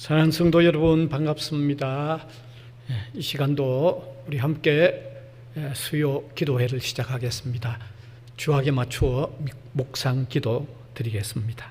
사랑하는 성도 여러분, 반갑습니다. 이 시간도 우리 함께 수요 기도회를 시작하겠습니다. 주학에 맞추어 묵상 기도 드리겠습니다.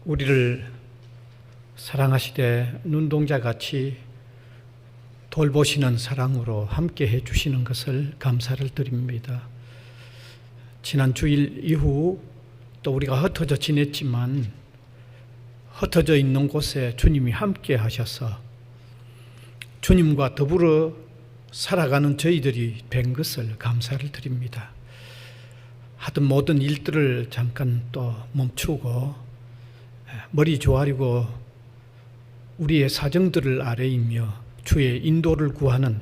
우리를 사랑하시되 눈동자같이 돌보시는 사랑으로 함께 해주시는 것을 감사를 드립니다. 지난 주일 이후 또 우리가 흩어져 지냈지만 흩어져 있는 곳에 주님이 함께 하셔서 주님과 더불어 살아가는 저희들이 된 것을 감사를 드립니다. 하던 모든 일들을 잠깐 또 멈추고 머리 조아리고 우리의 사정들을 아뢰이며 주의 인도를 구하는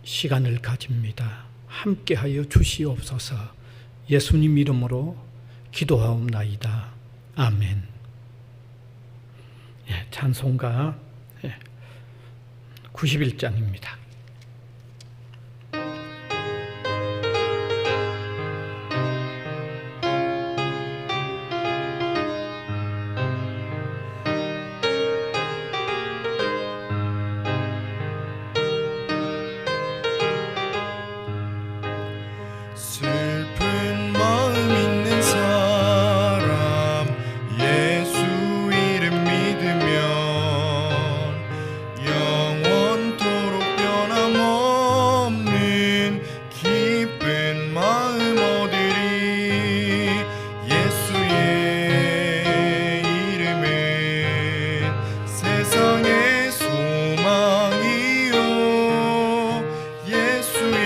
시간을 가집니다. 함께하여 주시옵소서. 예수님 이름으로 기도하옵나이다. 아멘. 찬송가 91장입니다. 슬픈 마음 있는 사람 예수 이름 믿으면 영원토록 변함없는 기쁜 마음 얻으리. 예수의 이름은 세상의 소망이요 예수의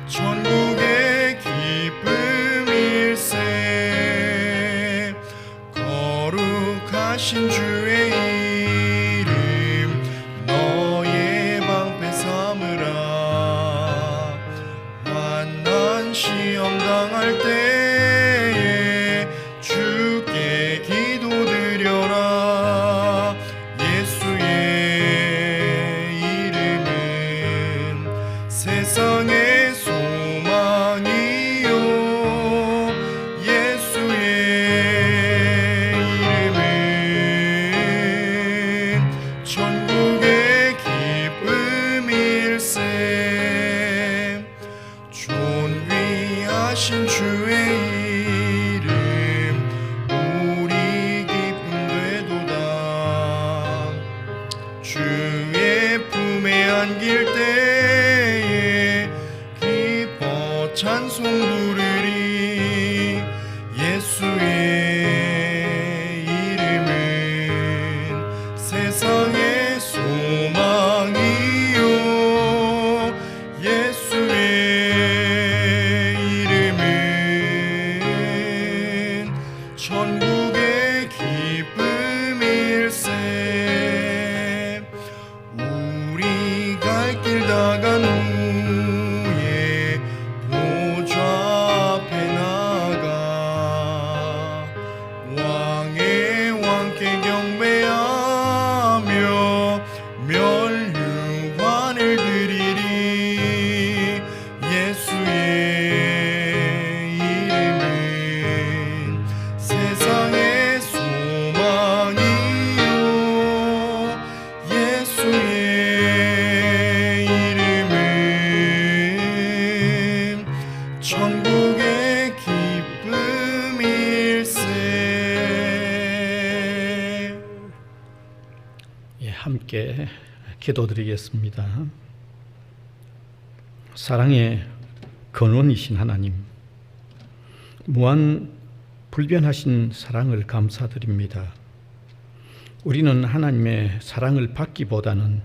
천국의 기쁨일세. 거룩하신 주의 이름 너의 방패 삼으라. 환난 시험 당할 때에 주께 기도드려라. 예수의 이름은 세상의 소망이요 예수의 이름은 천국의 기쁨일세. 존귀하신 주의 이름 우리 기쁨 되도다. 주의 품에 안길 때에 기뻐 찬송 부르리. 예수의 이름은 세상의 소망이요 예수의 이름은 천국의 기쁨일세. 우리 갈 길 다 간 후에 보좌 앞에 나가 왕의 왕께 경배하며 멸류관을 드리리. 예수의 이름은 세상의 소망이요 예수의 이름은 천국의 기쁨일세. 함께 기도드리겠습니다. 사랑의 근원이신 하나님, 무한 불변하신 사랑을 감사드립니다. 우리는 하나님의 사랑을 받기보다는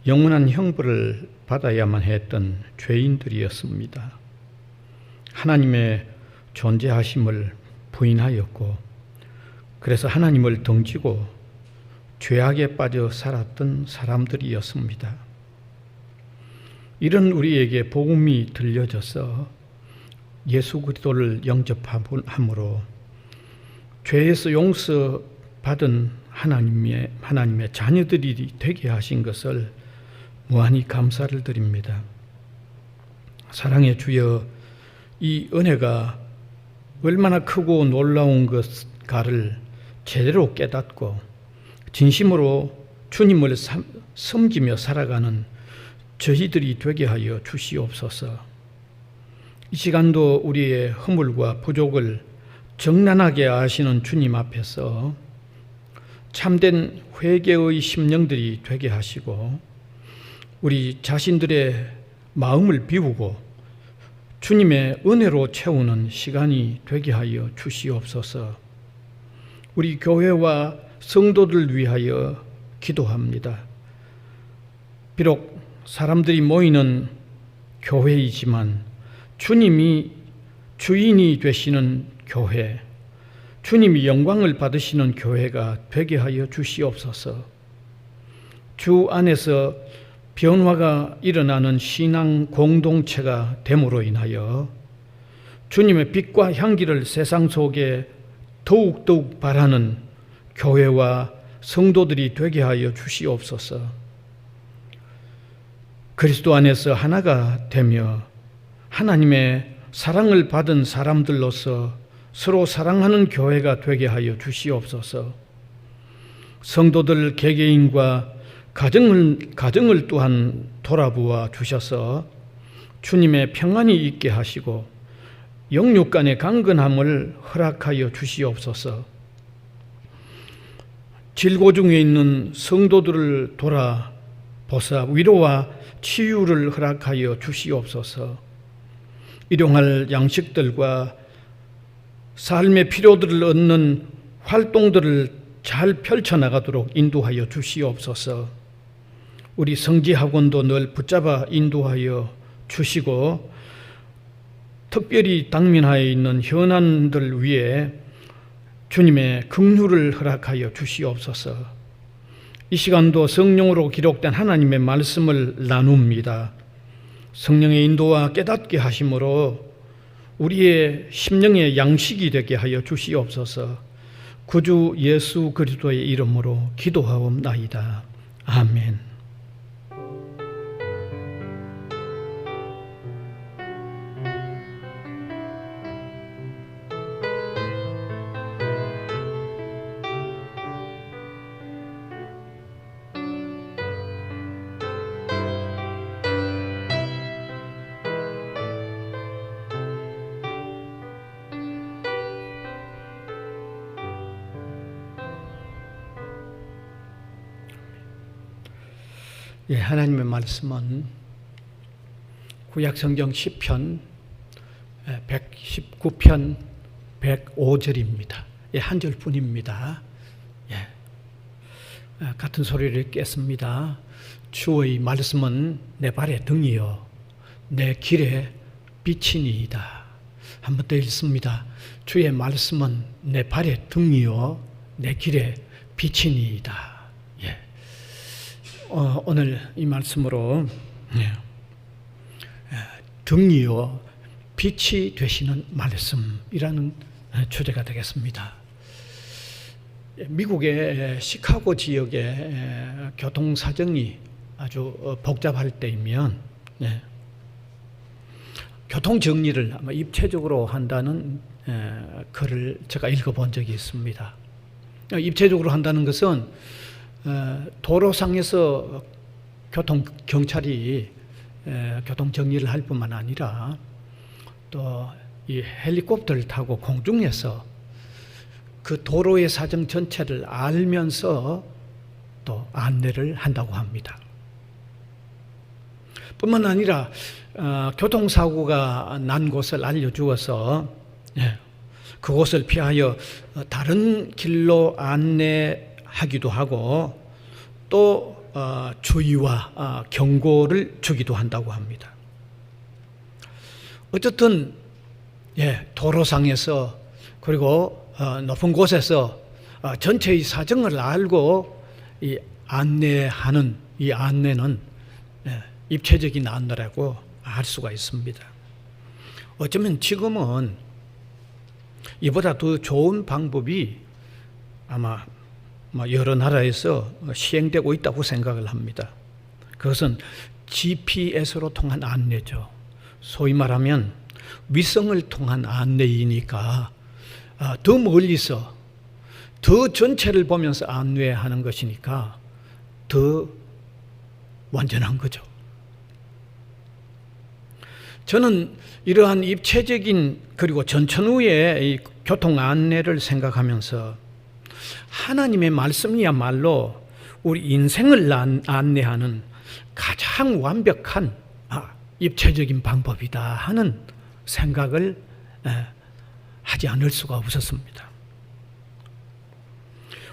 영원한 형벌을 받아야만 했던 죄인들이었습니다. 하나님의 존재하심을 부인하였고, 그래서 하나님을 등지고 죄악에 빠져 살았던 사람들이었습니다. 이런 우리에게 복음이 들려져서 예수 그리스도를 영접함으로 죄에서 용서받은 하나님의 자녀들이 되게 하신 것을 무한히 감사를 드립니다. 사랑의 주여, 이 은혜가 얼마나 크고 놀라운 것가를 제대로 깨닫고 진심으로 주님을 섬기며 살아가는 저희들이 되게 하여 주시옵소서. 이 시간도 우리의 허물과 부족을 정난하게 아시는 주님 앞에서 참된 회개의 심령들이 되게 하시고 우리 자신들의 마음을 비우고 주님의 은혜로 채우는 시간이 되게 하여 주시옵소서. 우리 교회와 성도들 위하여 기도합니다. 비록 사람들이 모이는 교회이지만 주님이 주인이 되시는 교회, 주님이 영광을 받으시는 교회가 되게 하여 주시옵소서. 주 안에서 변화가 일어나는 신앙 공동체가 됨으로 인하여 주님의 빛과 향기를 세상 속에 더욱더욱 바라는 교회와 성도들이 되게 하여 주시옵소서. 그리스도 안에서 하나가 되며 하나님의 사랑을 받은 사람들로서 서로 사랑하는 교회가 되게 하여 주시옵소서. 성도들 개개인과 가정을 또한 돌아보아 주셔서 주님의 평안이 있게 하시고 영육 간의 강건함을 허락하여 주시옵소서. 질고 중에 있는 성도들을 돌아보사 위로와 치유를 허락하여 주시옵소서. 일용할 양식들과 삶의 필요들을 얻는 활동들을 잘 펼쳐나가도록 인도하여 주시옵소서. 우리 성지학원도 늘 붙잡아 인도하여 주시고 특별히 당면하에 있는 현안들 위에 주님의 긍휼을 허락하여 주시옵소서. 이 시간도 성령으로 기록된 하나님의 말씀을 나눕니다. 성령의 인도와 깨닫게 하심으로 우리의 심령의 양식이 되게 하여 주시옵소서. 구주 예수 그리스도의 이름으로 기도하옵나이다. 아멘. 예, 하나님의 말씀은 구약성경 시편 119편 105절입니다. 예, 한 절뿐입니다. 예, 같은 소리를 깼습니다. 주의 말씀은 내 발의 등이요 내 길의 빛이니이다. 한 번 더 읽습니다. 주의 말씀은 내 발의 등이요 내 길의 빛이니이다. 오늘 이 말씀으로 등이요 빛이 되시는 말씀이라는 주제가 되겠습니다. 미국의 시카고 지역의 교통 사정이 아주 복잡할 때이면 교통 정리를 아마 입체적으로 한다는 글을 제가 읽어본 적이 있습니다. 입체적으로 한다는 것은 도로상에서 경찰이 교통 정리를 할 뿐만 아니라 또 이 헬리콥터를 타고 공중에서 그 도로의 사정 전체를 알면서 또 안내를 한다고 합니다. 뿐만 아니라 교통사고가 난 곳을 알려주어서 그곳을 피하여 다른 길로 안내하기도 하고 또 주의와 경고를 주기도 한다고 합니다. 어쨌든 도로상에서 그리고 높은 곳에서 전체의 사정을 알고 이 안내하는 이 안내는 입체적인 안내라고 할 수가 있습니다. 어쩌면 지금은 이보다 더 좋은 방법이 아마 여러 나라에서 시행되고 있다고 생각을 합니다. 그것은 GPS로 통한 안내죠. 소위 말하면 위성을 통한 안내이니까 더 멀리서 더 전체를 보면서 안내하는 것이니까 더 완전한 거죠. 저는 이러한 입체적인 그리고 전천후의 교통 안내를 생각하면서 하나님의 말씀이야말로 우리 인생을 안내하는 가장 완벽한 입체적인 방법이다 하는 생각을 하지 않을 수가 없었습니다.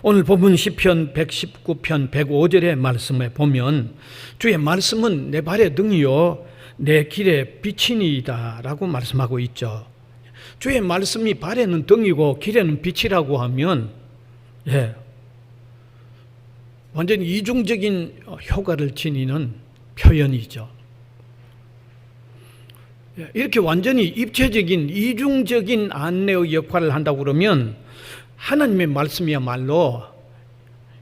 오늘 본문 시편 119편 105절의 말씀에 보면 주의 말씀은 내 발의 등이요 내 길의 빛이니이다 라고 말씀하고 있죠. 주의 말씀이 발에는 등이고 길에는 빛이라고 하면 완전히 이중적인 효과를 지니는 표현이죠. 이렇게 완전히 입체적인 이중적인 안내의 역할을 한다고 그러면 하나님의 말씀이야말로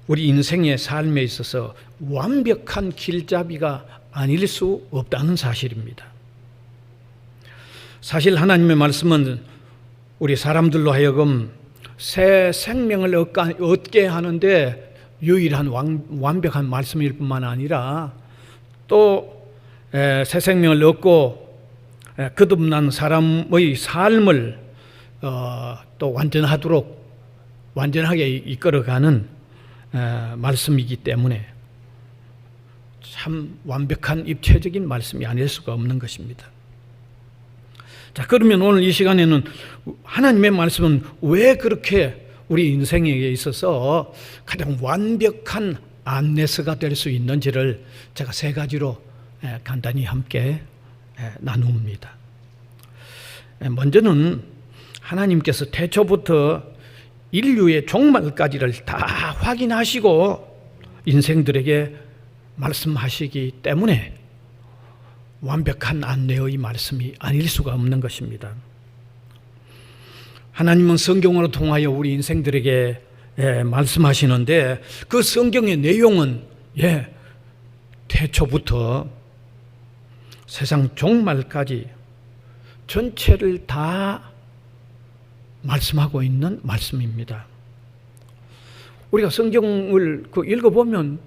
우리 인생의 삶에 있어서 완벽한 길잡이가 아닐 수 없다는 사실입니다. 사실 하나님의 말씀은 우리 사람들로 하여금 새 생명을 얻게 하는데 유일한 완벽한 말씀일 뿐만 아니라 또 새 생명을 얻고 거듭난 사람의 삶을 또 완전하게 이끌어가는 말씀이기 때문에 참 완벽한 입체적인 말씀이 아닐 수가 없는 것입니다. 자, 그러면 오늘 이 시간에는 하나님의 말씀은 왜 그렇게 우리 인생에 있어서 가장 완벽한 안내서가 될 수 있는지를 제가 세 가지로 간단히 함께 나눕니다. 먼저는 하나님께서 태초부터 인류의 종말까지를 다 확인하시고 인생들에게 말씀하시기 때문에 완벽한 안내의 말씀이 아닐 수가 없는 것입니다. 하나님은 성경으로 통하여 우리 인생들에게 말씀하시는데 그 성경의 내용은 태초부터 세상 종말까지 전체를 다 말씀하고 있는 말씀입니다. 우리가 성경을 읽어보면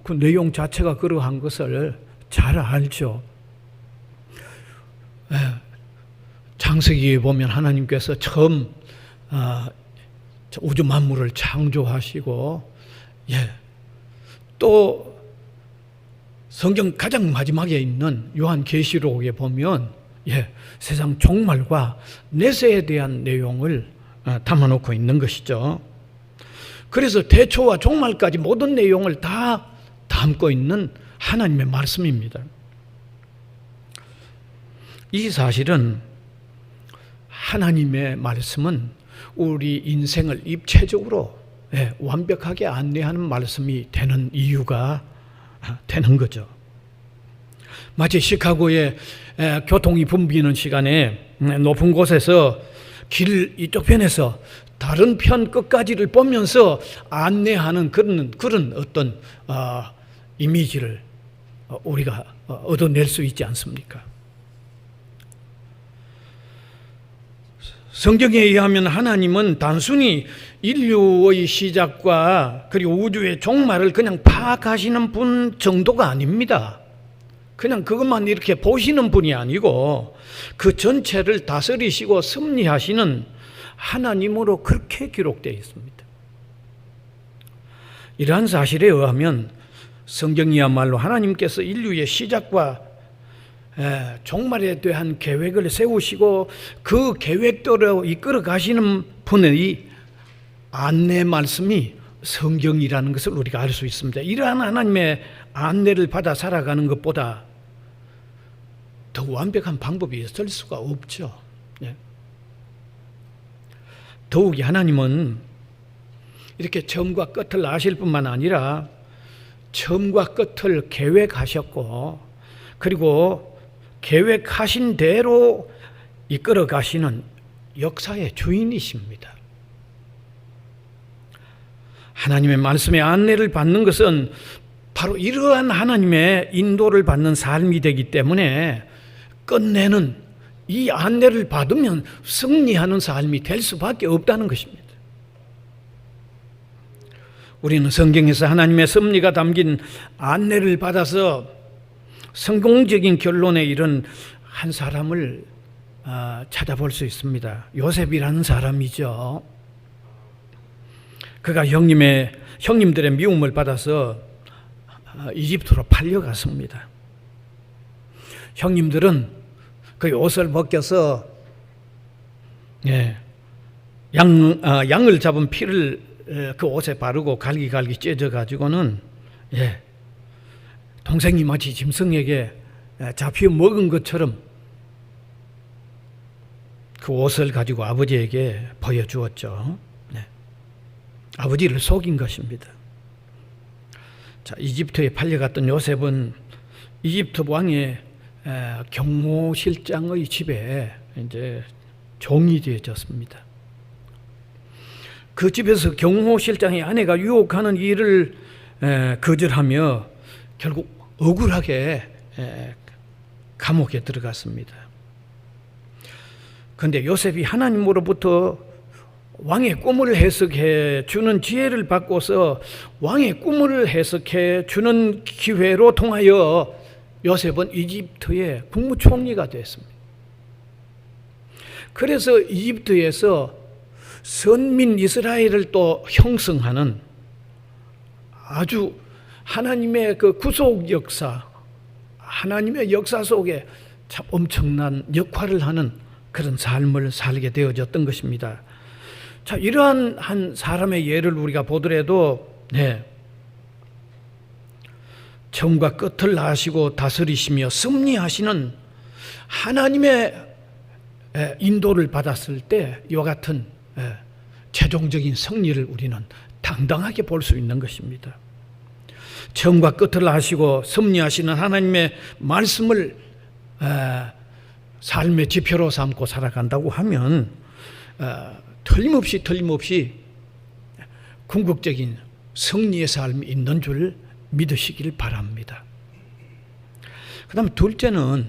그 내용 자체가 그러한 것을 잘 알죠. 창세기에 보면 하나님께서 처음 우주 만물을 창조하시고 또 성경 가장 마지막에 있는 요한계시록에 보면 세상 종말과 내세에 대한 내용을 담아놓고 있는 것이죠. 그래서 태초와 종말까지 모든 내용을 다 담고 있는 하나님의 말씀입니다. 이 사실은 하나님의 말씀은 우리 인생을 입체적으로 완벽하게 안내하는 말씀이 되는 이유가 되는 거죠. 마치 시카고의 교통이 붐비는 시간에 높은 곳에서 길 이쪽 편에서 다른 편 끝까지를 보면서 안내하는 그런 어떤 이미지를 우리가 얻어낼 수 있지 않습니까? 성경에 의하면 하나님은 단순히 인류의 시작과 그리고 우주의 종말을 그냥 파악하시는 분 정도가 아닙니다. 그냥 그것만 이렇게 보시는 분이 아니고 그 전체를 다스리시고 섭리하시는 하나님으로 그렇게 기록되어 있습니다. 이러한 사실에 의하면 성경이야말로 하나님께서 인류의 시작과 종말에 대한 계획을 세우시고 그 계획대로 이끌어 가시는 분의 안내 말씀이 성경이라는 것을 우리가 알 수 있습니다. 이러한 하나님의 안내를 받아 살아가는 것보다 더 완벽한 방법이 있을 수가 없죠. 더욱이 하나님은 이렇게 처음과 끝을 아실 뿐만 아니라 처음과 끝을 계획하셨고, 그리고 계획하신 대로 이끌어 가시는 역사의 주인이십니다. 하나님의 말씀의 안내를 받는 것은 바로 이러한 하나님의 인도를 받는 삶이 되기 때문에 끝내는 이 안내를 받으면 승리하는 삶이 될 수밖에 없다는 것입니다. 우리는 성경에서 하나님의 섭리가 담긴 안내를 받아서 성공적인 결론에 이른 한 사람을 찾아볼 수 있습니다. 요셉이라는 사람이죠. 그가 형님들의 미움을 받아서 이집트로 팔려갔습니다. 형님들은 그 옷을 벗겨서 양을 잡은 피를 그 옷에 바르고 갈기갈기 째져 가지고는 동생이 마치 짐승에게 잡혀 먹은 것처럼 그 옷을 가지고 아버지에게 보여주었죠. 아버지를 속인 것입니다. 자, 이집트에 팔려갔던 요셉은 이집트 왕의 경호실장의 집에 이제 종이 되어졌습니다. 그 집에서 경호실장의 아내가 유혹하는 일을 거절하며 결국 억울하게 감옥에 들어갔습니다. 그런데 요셉이 하나님으로부터 왕의 꿈을 해석해 주는 지혜를 받고서 왕의 꿈을 해석해 주는 기회로 통하여 요셉은 이집트의 국무총리가 됐습니다. 그래서 이집트에서 선민 이스라엘을 또 형성하는 아주 하나님의 그 구속 역사, 하나님의 역사 속에 참 엄청난 역할을 하는 그런 삶을 살게 되어졌던 것입니다. 자, 이러한 한 사람의 예를 우리가 보더라도 처음과 끝을 아시고 다스리시며 섭리하시는 하나님의 인도를 받았을 때 이와 같은 최종적인 승리를 우리는 당당하게 볼 수 있는 것입니다. 처음과 끝을 아시고 섭리하시는 하나님의 말씀을 삶의 지표로 삼고 살아간다고 하면 틀림없이 궁극적인 승리의 삶이 있는 줄 믿으시길 바랍니다. 그 다음에 둘째는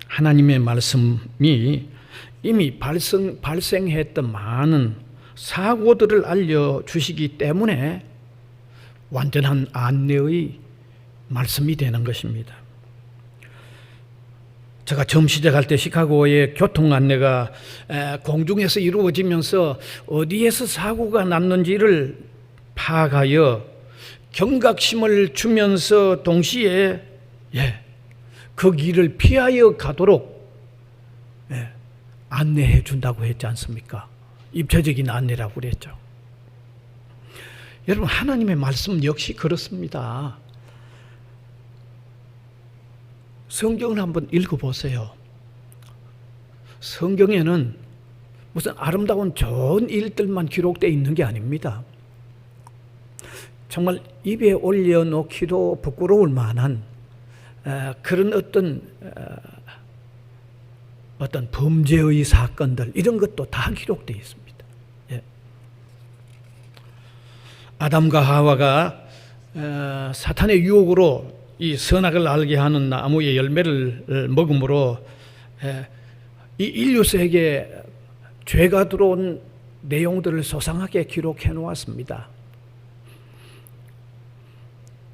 하나님의 말씀이 이미 발생했던 많은 사고들을 알려주시기 때문에 완전한 안내의 말씀이 되는 것입니다. 제가 처음 시작할 때 시카고의 교통 안내가 공중에서 이루어지면서 어디에서 사고가 났는지를 파악하여 경각심을 주면서 동시에 그 길을 피하여 가도록 안내해 준다고 했지 않습니까? 입체적인 안내라고 그랬죠. 여러분, 하나님의 말씀 역시 그렇습니다. 성경을 한번 읽어보세요. 성경에는 무슨 아름다운 좋은 일들만 기록되어 있는 게 아닙니다. 정말 입에 올려놓기도 부끄러울 만한 그런 어떤 범죄의 사건들, 이런 것도 다 기록되어 있습니다. 아담과 하와가 사탄의 유혹으로 이 선악을 알게 하는 나무의 열매를 먹음으로 이 인류 세계에 죄가 들어온 내용들을 소상하게 기록해 놓았습니다.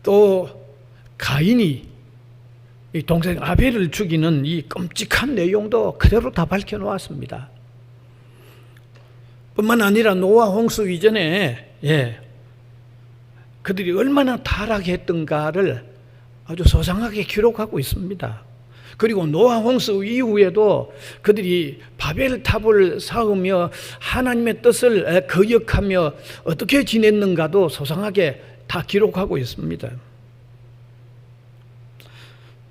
또 가인이 이 동생 아벨을 죽이는 이 끔찍한 내용도 그대로 다 밝혀 놓았습니다. 뿐만 아니라 노아 홍수 이전에 그들이 얼마나 타락했던가를 아주 소상하게 기록하고 있습니다. 그리고 노아 홍수 이후에도 그들이 바벨탑을 쌓으며 하나님의 뜻을 거역하며 어떻게 지냈는가도 소상하게 다 기록하고 있습니다.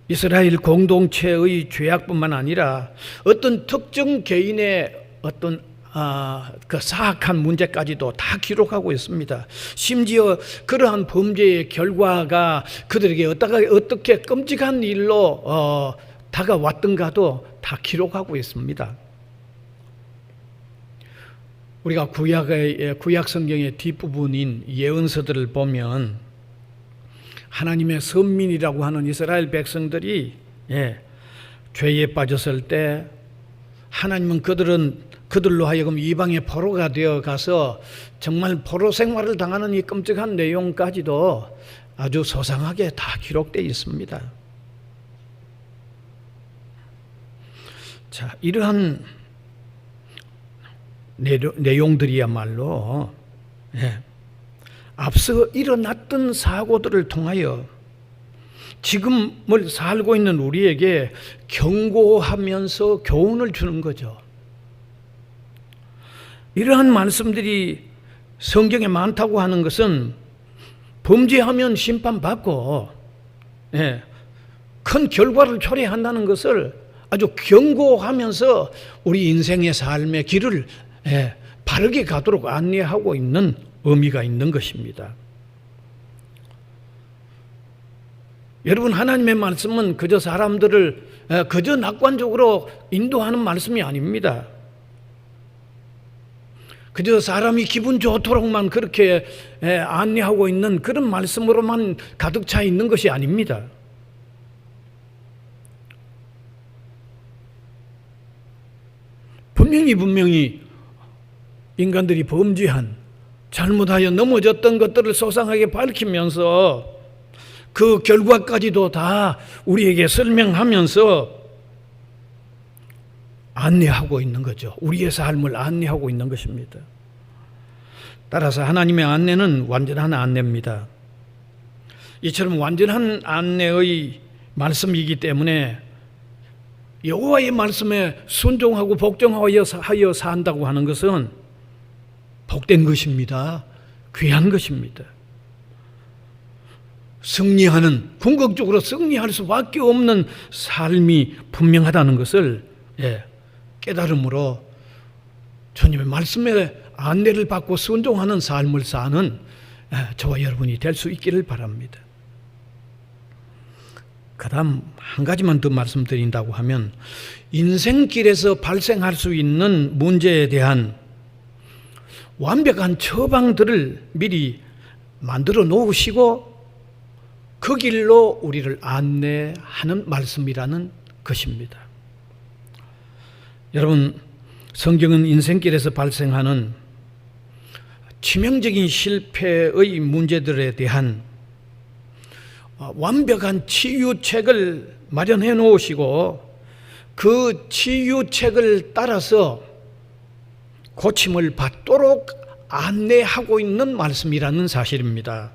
이스라엘 공동체의 죄악뿐만 아니라 어떤 특정 개인의 어떤 그 사악한 문제까지도 다 기록하고 있습니다. 심지어 그러한 범죄의 결과가 그들에게 어떻게 끔찍한 일로 다가왔던가도 다 기록하고 있습니다. 우리가 구약 성경의 뒷부분인 예언서들을 보면 하나님의 선민이라고 하는 이스라엘 백성들이 죄에 빠졌을 때 하나님은 그들로 하여금 이방의 포로가 되어 가서 정말 포로 생활을 당하는 이 끔찍한 내용까지도 아주 소상하게 다 기록되어 있습니다. 자, 이러한 내용들이야말로 앞서 일어났던 사고들을 통하여 지금을 살고 있는 우리에게 경고하면서 교훈을 주는 거죠. 이러한 말씀들이 성경에 많다고 하는 것은 범죄하면 심판받고 큰 결과를 초래한다는 것을 아주 경고하면서 우리 인생의 삶의 길을 바르게 가도록 안내하고 있는 의미가 있는 것입니다. 여러분, 하나님의 말씀은 그저 사람들을 그저 낙관적으로 인도하는 말씀이 아닙니다. 그저 사람이 기분 좋도록만 그렇게 안내하고 있는 그런 말씀으로만 가득 차 있는 것이 아닙니다. 분명히 인간들이 범죄한, 잘못하여 넘어졌던 것들을 소상하게 밝히면서 그 결과까지도 다 우리에게 설명하면서 안내하고 있는 거죠. 우리의 삶을 안내하고 있는 것입니다. 따라서 하나님의 안내는 완전한 안내입니다. 이처럼 완전한 안내의 말씀이기 때문에 여호와의 말씀에 순종하고 복종하여 산다고 하는 것은 복된 것입니다. 귀한 것입니다. 궁극적으로 승리할 수밖에 없는 삶이 분명하다는 것을 깨달음으로 주님의 말씀에 안내를 받고 순종하는 삶을 사는 저와 여러분이 될 수 있기를 바랍니다. 그 다음 한 가지만 더 말씀드린다고 하면 인생길에서 발생할 수 있는 문제에 대한 완벽한 처방들을 미리 만들어 놓으시고 그 길로 우리를 안내하는 말씀이라는 것입니다. 여러분, 성경은 인생길에서 발생하는 치명적인 실패의 문제들에 대한 완벽한 치유책을 마련해 놓으시고 그 치유책을 따라서 고침을 받도록 안내하고 있는 말씀이라는 사실입니다.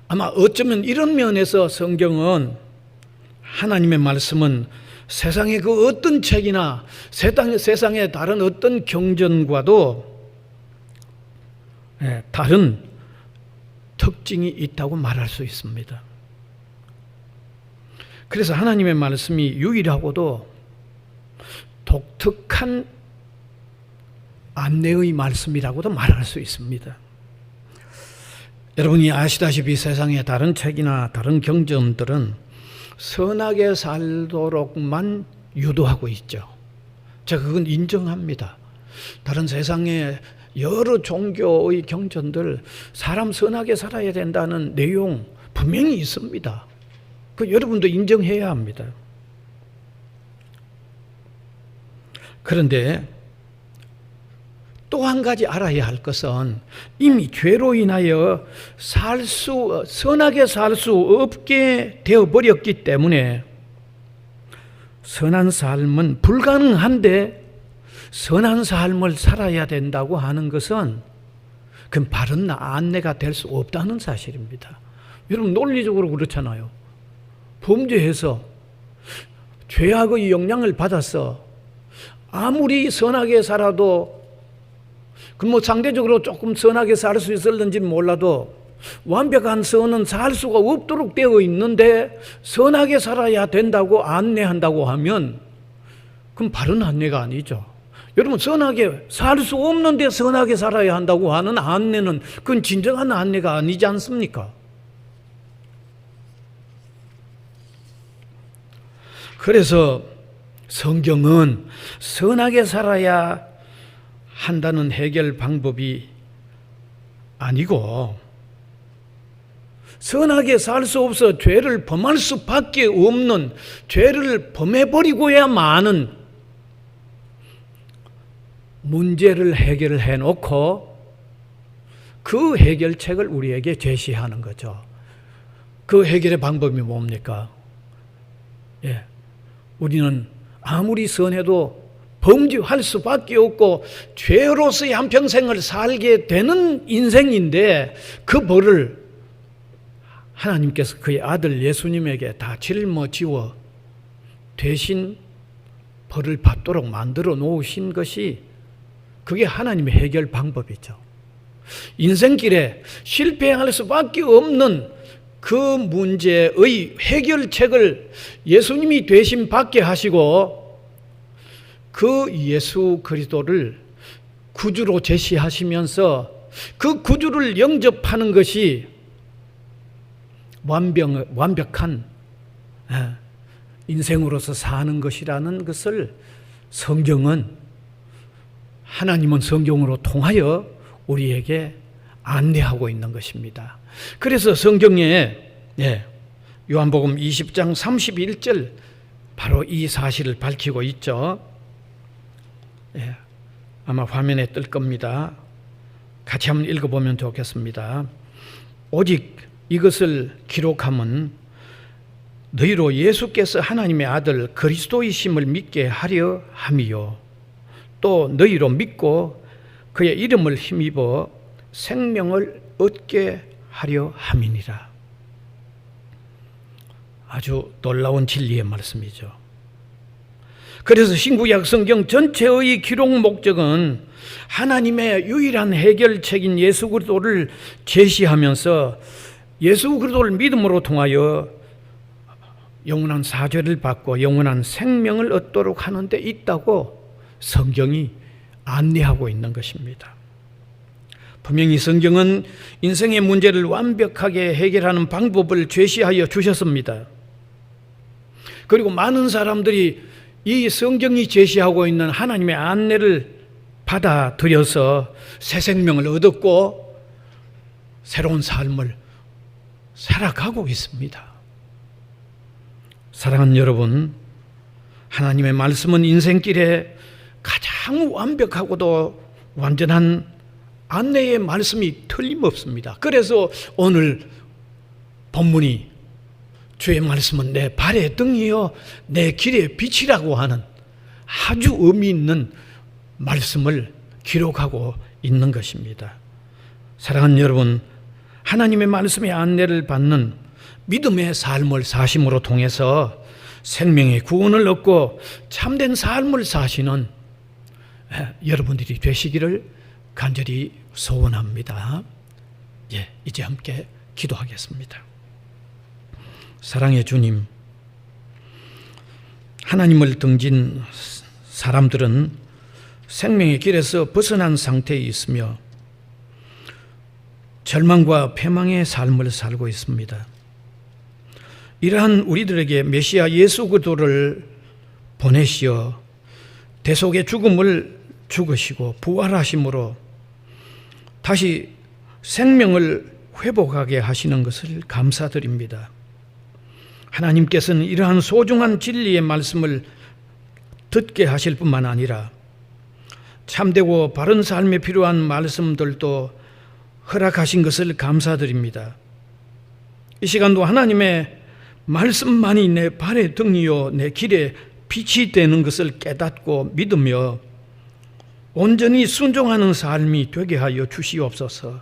아마 어쩌면 이런 면에서 성경은, 하나님의 말씀은 세상의 그 어떤 책이나 세상의 다른 어떤 경전과도 다른 특징이 있다고 말할 수 있습니다. 그래서 하나님의 말씀이 유일하고도 독특한 안내의 말씀이라고도 말할 수 있습니다. 여러분이 아시다시피 세상의 다른 책이나 다른 경전들은 선하게 살도록만 유도하고 있죠. 제가 그건 인정합니다. 다른 세상의 여러 종교의 경전들, 사람 선하게 살아야 된다는 내용 분명히 있습니다. 그 여러분도 인정해야 합니다. 그런데 또 한 가지 알아야 할 것은 이미 죄로 인하여 선하게 살 수 없게 되어버렸기 때문에 선한 삶은 불가능한데 선한 삶을 살아야 된다고 하는 것은 그건 바른 안내가 될 수 없다는 사실입니다. 여러분, 논리적으로 그렇잖아요. 범죄해서 죄악의 영향을 받아서 아무리 선하게 살아도 상대적으로 조금 선하게 살 수 있었는지 몰라도 완벽한 선은 살 수가 없도록 되어 있는데 선하게 살아야 된다고 안내한다고 하면 그건 바른 안내가 아니죠. 여러분, 선하게 살 수 없는데 선하게 살아야 한다고 하는 안내는 그건 진정한 안내가 아니지 않습니까? 그래서 성경은 선하게 살아야 한다는 해결 방법이 아니고, 선하게 살 수 없어 죄를 범할 수밖에 없는, 죄를 범해버리고야 마는 문제를 해결해 놓고 그 해결책을 우리에게 제시하는 거죠. 그 해결의 방법이 뭡니까? 예, 우리는 아무리 선해도 범죄할 수밖에 없고 죄로서의 한평생을 살게 되는 인생인데, 그 벌을 하나님께서 그의 아들 예수님에게 다 짊어지워 대신 벌을 받도록 만들어 놓으신 것이, 그게 하나님의 해결 방법이죠. 인생길에 실패할 수밖에 없는 그 문제의 해결책을 예수님이 대신 받게 하시고, 그 예수 그리스도를 구주로 제시하시면서 그 구주를 영접하는 것이 완벽한 인생으로서 사는 것이라는 것을 하나님은 성경으로 통하여 우리에게 안내하고 있는 것입니다. 그래서 성경에 요한복음 20장 31절 바로 이 사실을 밝히고 있죠. 아마 화면에 뜰 겁니다. 같이 한번 읽어보면 좋겠습니다. 오직 이것을 기록함은 너희로 예수께서 하나님의 아들 그리스도이심을 믿게 하려 함이요, 또 너희로 믿고 그의 이름을 힘입어 생명을 얻게 하려 함이니라. 아주 놀라운 진리의 말씀이죠. 그래서 신구약 성경 전체의 기록 목적은 하나님의 유일한 해결책인 예수 그리스도를 제시하면서 예수 그리스도를 믿음으로 통하여 영원한 사죄를 받고 영원한 생명을 얻도록 하는 데 있다고 성경이 안내하고 있는 것입니다. 분명히 성경은 인생의 문제를 완벽하게 해결하는 방법을 제시하여 주셨습니다. 그리고 많은 사람들이 이 성경이 제시하고 있는 하나님의 안내를 받아들여서 새 생명을 얻었고 새로운 삶을 살아가고 있습니다. 사랑하는 여러분, 하나님의 말씀은 인생길에 가장 완벽하고도 완전한 안내의 말씀이 틀림없습니다. 그래서 오늘 본문이 주의 말씀은 내 발의 등이요 내 길의 빛이라고 하는 아주 의미 있는 말씀을 기록하고 있는 것입니다. 사랑하는 여러분, 하나님의 말씀의 안내를 받는 믿음의 삶을 사심으로 통해서 생명의 구원을 얻고 참된 삶을 사시는 여러분들이 되시기를 간절히 소원합니다. 이제 함께 기도하겠습니다. 사랑의 주님, 하나님을 등진 사람들은 생명의 길에서 벗어난 상태에 있으며 절망과 패망의 삶을 살고 있습니다. 이러한 우리들에게 메시아 예수 그리스도를 보내시어 대속의 죽음을 죽으시고 부활하심으로 다시 생명을 회복하게 하시는 것을 감사드립니다. 하나님께서는 이러한 소중한 진리의 말씀을 듣게 하실 뿐만 아니라 참되고 바른 삶에 필요한 말씀들도 허락하신 것을 감사드립니다. 이 시간도 하나님의 말씀만이 내 발의 등이요 내 길에 빛이 되는 것을 깨닫고 믿으며 온전히 순종하는 삶이 되게 하여 주시옵소서.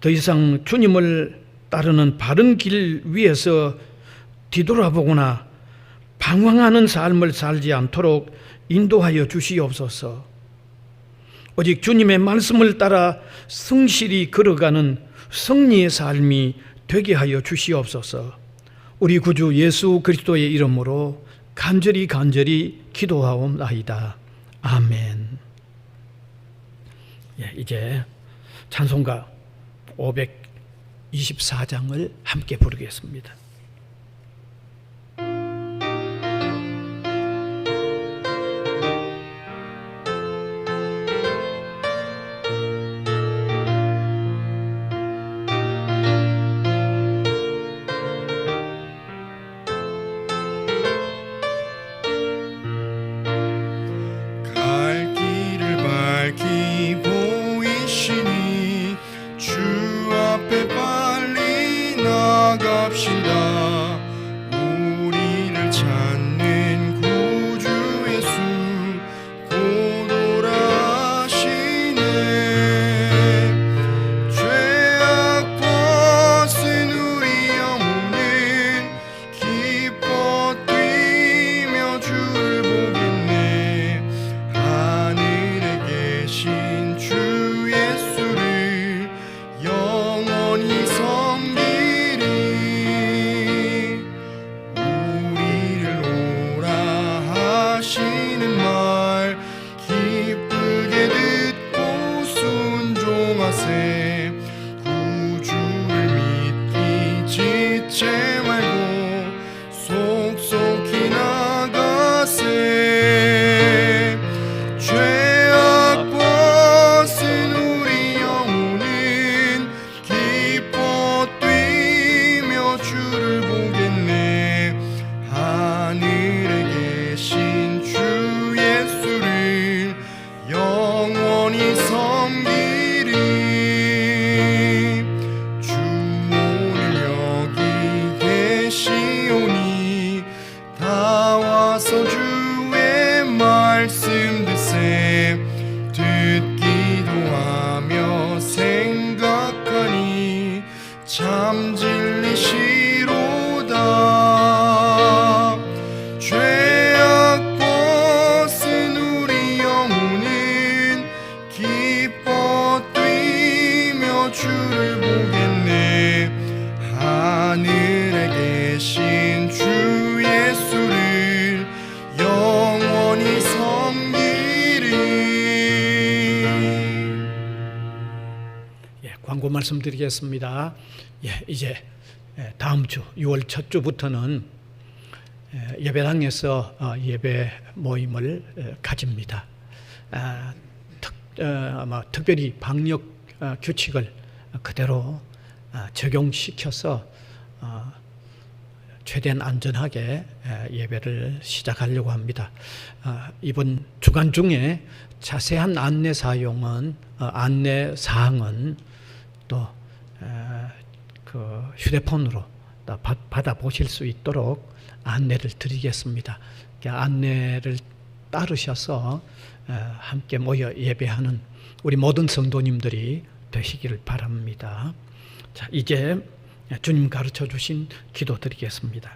더 이상 주님을 따르는 바른 길 위에서 뒤돌아보거나 방황하는 삶을 살지 않도록 인도하여 주시옵소서. 오직 주님의 말씀을 따라 성실히 걸어가는 승리의 삶이 되게 하여 주시옵소서. 우리 구주 예수 그리스도의 이름으로 간절히 기도하옵나이다. 아멘. 예, 이제 찬송가 524장을 함께 부르겠습니다. 갈 길을 밝히 보이시니 주 앞에 빨리 나갑시다. 우리를 찾는 구주 예수 곧 오라시네. 죄악 벗은 우리 영혼은 기뻐 뛰며 주를 보겠네. 하늘에 계신 주 예수를 영원히 섬기리. 우리를 오라 하시는 말 기쁘게 듣고 순종하세. 구주를 믿기 지체 말고 속속히 나가세. 죄악 벗은 우리 영혼은 기뻐 뛰며 주를 보겠네. 하늘에 계신 주 예수를 영원히 섬기리. 주 오늘 여기 계시오니 다 와서 주의 말씀 듣세. 듣기도 하며 생각하니 참 진리시로다. 죄악 벗은 우리 영혼은 기뻐 뛰며 주를 보겠네. 하늘에 계신 주 예수를 영원히 섬기리. 예, 광고 말씀드리겠습니다. 예, 이제 다음 주 6월 첫 주부터는 예배당에서 예배 모임을 가집니다. 아마 특별히 방역 규칙을 그대로 적용시켜서 최대한 안전하게 예배를 시작하려고 합니다. 이번 주간 중에 자세한 안내 사항은 또 그 휴대폰으로 받아 보실 수 있도록 안내를 드리겠습니다. 안내를 따르셔서 함께 모여 예배하는 우리 모든 성도님들이 되시기를 바랍니다. 자, 이제 주님 가르쳐 주신 기도 드리겠습니다.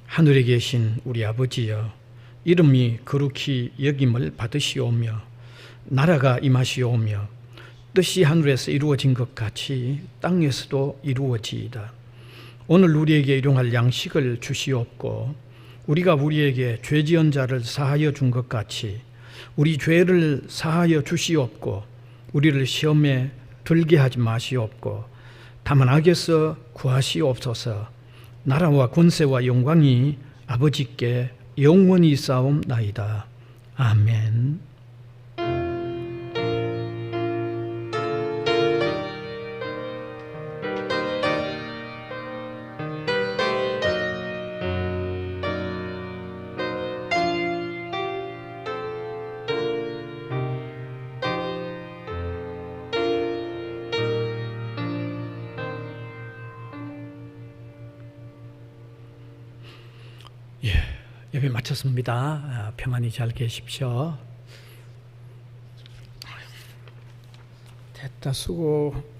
하늘에 계신 우리 아버지여, 이름이 거룩히 여김을 받으시오며 나라가 임하시오며 뜻이 하늘에서 이루어진 것 같이 땅에서도 이루어지이다. 오늘 우리에게 일용할 양식을 주시옵고 우리가 우리에게 죄 지은 자를 사하여 준 것 같이 우리 죄를 사하여 주시옵고 우리를 시험에 들게 하지 마시옵고 다만 악에서 구하시옵소서. 나라와 권세와 영광이 아버지께 영원히 있사옵나이다. 아멘. 예배 마쳤습니다. 평안히 잘 계십시오. 됐다, 수고.